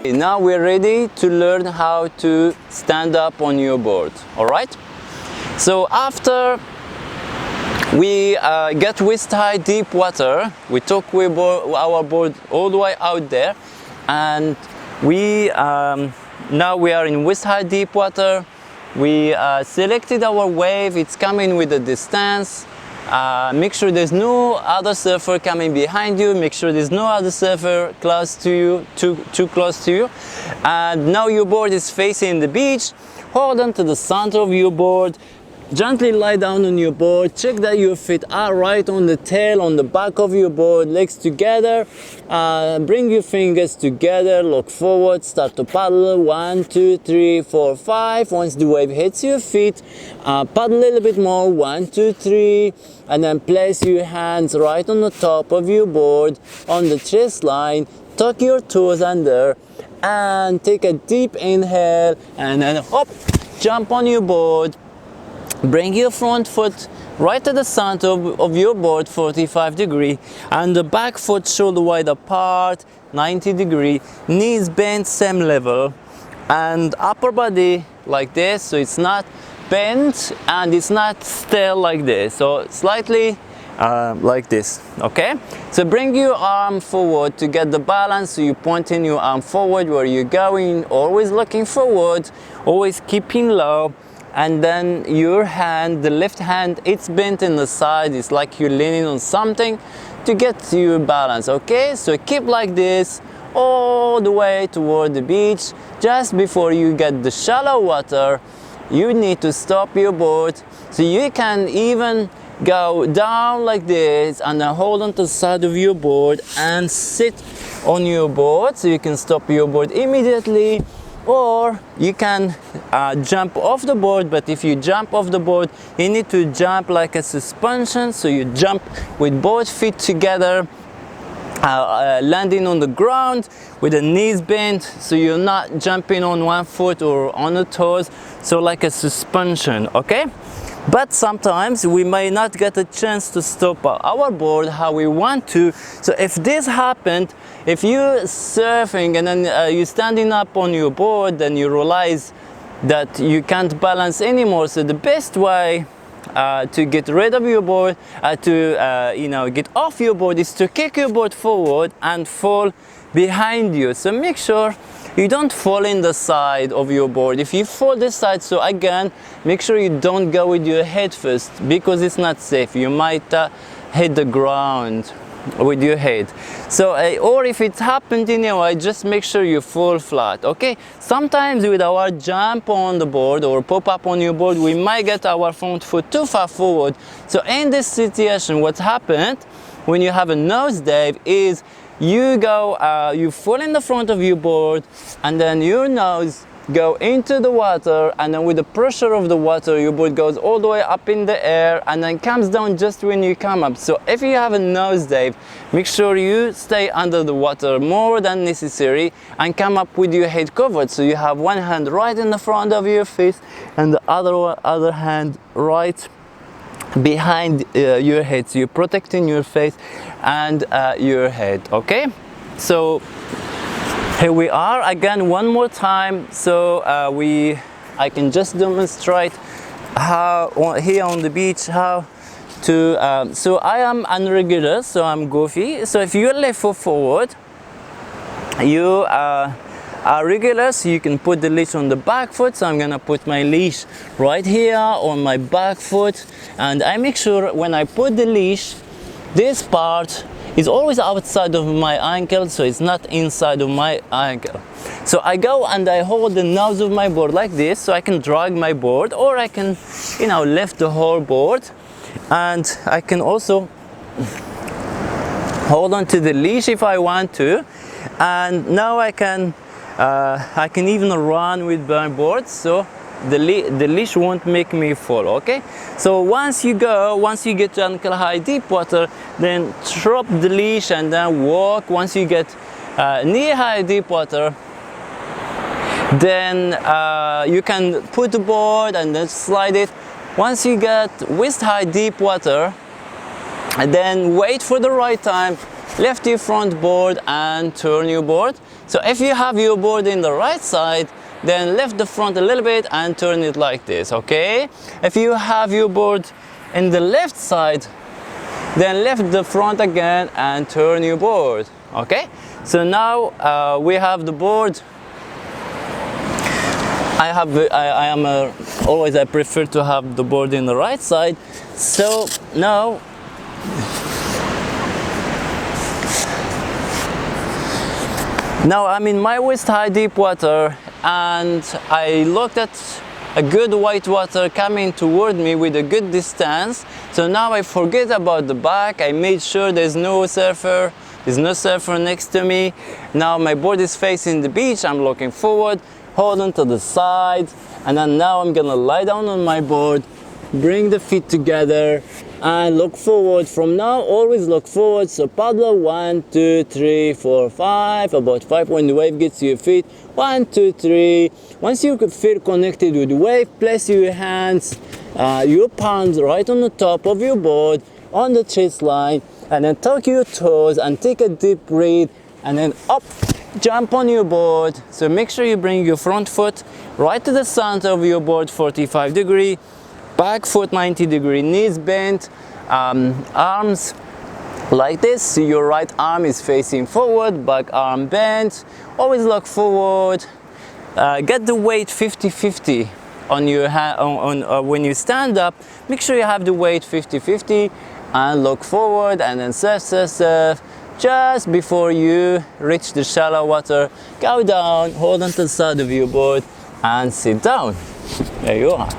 Now we're ready to learn how to stand up on your board. All right, so after we get waist high deep water, we took our board all the way out there, and we now we are in waist high deep water. We selected our wave. It's coming with a distance. Make sure there's no other surfer coming behind you. Make sure there's no other surfer close to you, too close to you. And now your board is facing the beach. Hold on to the center of your board. Gently lie down on your board. Check that your feet are right on the tail, on the back of your board, legs together. Bring your fingers together, look forward, start to paddle. 1, 2, 3, 4, 5. Once the wave hits your feet, paddle a little bit more. 1, 2, 3. And then place your hands right on the top of your board, on the chest line. Tuck your toes under and take a deep inhale, and then hop, jump on your board. Bring your front foot right at the center of your board, 45 degree, and the back foot shoulder wide apart, 90 degree, knees bent same level, and upper body like this, so it's not bent and it's not still like this, so slightly like this. Okay, so bring your arm forward to get the balance, so you're pointing your arm forward where you're going, always looking forward, always keeping low. And then your hand, the left hand, it's bent in the side. It's like you're leaning on something to get your balance. Okay, so keep like this all the way toward the beach. Just before you get the shallow water, you need to stop your board, so you can even go down like this and then hold on to the side of your board and sit on your board, so you can stop your board immediately. Or you can jump off the board, but if you jump off the board, you need to jump like a suspension, so you jump with both feet together, landing on the ground with the knees bent, so you're not jumping on one foot or on the toes, so like a suspension. Okay, but sometimes we may not get a chance to stop our board how we want to. So if this happened, if you're surfing and then you're standing up on your board, then you realize that you can't balance anymore. So the best way to get rid of your board, get off your board, is to kick your board forward and fall behind you. So make sure you don't fall in the side of your board. If you fall this side, so again, make sure you don't go with your head first, because it's not safe. You might hit the ground with your head. So or if it's happened anyway, just make sure you fall flat. Okay, sometimes with our jump on the board or pop up on your board, we might get our front foot too far forward. So in this situation, what happened when you have a nosedive is you fall in the front of your board, and then your nose go into the water, and then with the pressure of the water, your board goes all the way up in the air and then comes down just when you come up. So if you have a nosedive, make sure you stay under the water more than necessary and come up with your head covered. So you have one hand right in the front of your face and the other hand right behind your head, so you're protecting your face and your head. Okay, so here we are again one more time. So I can just demonstrate how here on the beach how to so I am unregular, so I'm goofy. So if you're left foot forward, you are regular, so you can put the leash on the back foot. So I'm gonna put my leash right here on my back foot, and I make sure when I put the leash, this part is always outside of my ankle, so it's not inside of my ankle. So I go and I hold the nose of my board like this, so I can drag my board, or I can lift the whole board, and I can also hold on to the leash if I want to. And now I can even run with my board, so the leash won't make me fall. Okay, so once you get to ankle high deep water, then drop the leash and then walk. Once you get knee high deep water, then you can put the board and then slide it. Once you get waist high deep water, and then wait for the right time lift your front board and turn your board. So if you have your board in the right side, then lift the front a little bit and turn it like this, okay? If you have your board in the left side, then lift the front again and turn your board, okay? So now we have the board. Always I prefer to have the board in the right side. So now I'm in my waist-high deep water, and I looked at a good white water coming toward me with a good distance. So now I forget about the back. I made sure there's no surfer next to me. Now my board is facing the beach. I'm looking forward, holding to the side, and then now I'm gonna lie down on my board, bring the feet together and look forward. From now, always look forward. So paddle 1, 2, 3, 4, 5, about 5 when the wave gets to your feet. 1, 2, 3. Once you feel connected with the wave, place your hands, your palms right on the top of your board, on the chest line, and then tuck your toes and take a deep breath, and then up, jump on your board. So make sure you bring your front foot right to the center of your board, 45 degree. Back foot 90 degree, knees bent, arms like this. So your right arm is facing forward, back arm bent. Always look forward. Get the weight 50-50 on your hand. When you stand up, make sure you have the weight 50-50 and look forward, and then surf, surf, surf. Just before you reach the shallow water, go down, hold onto the side of your board and sit down. There you are.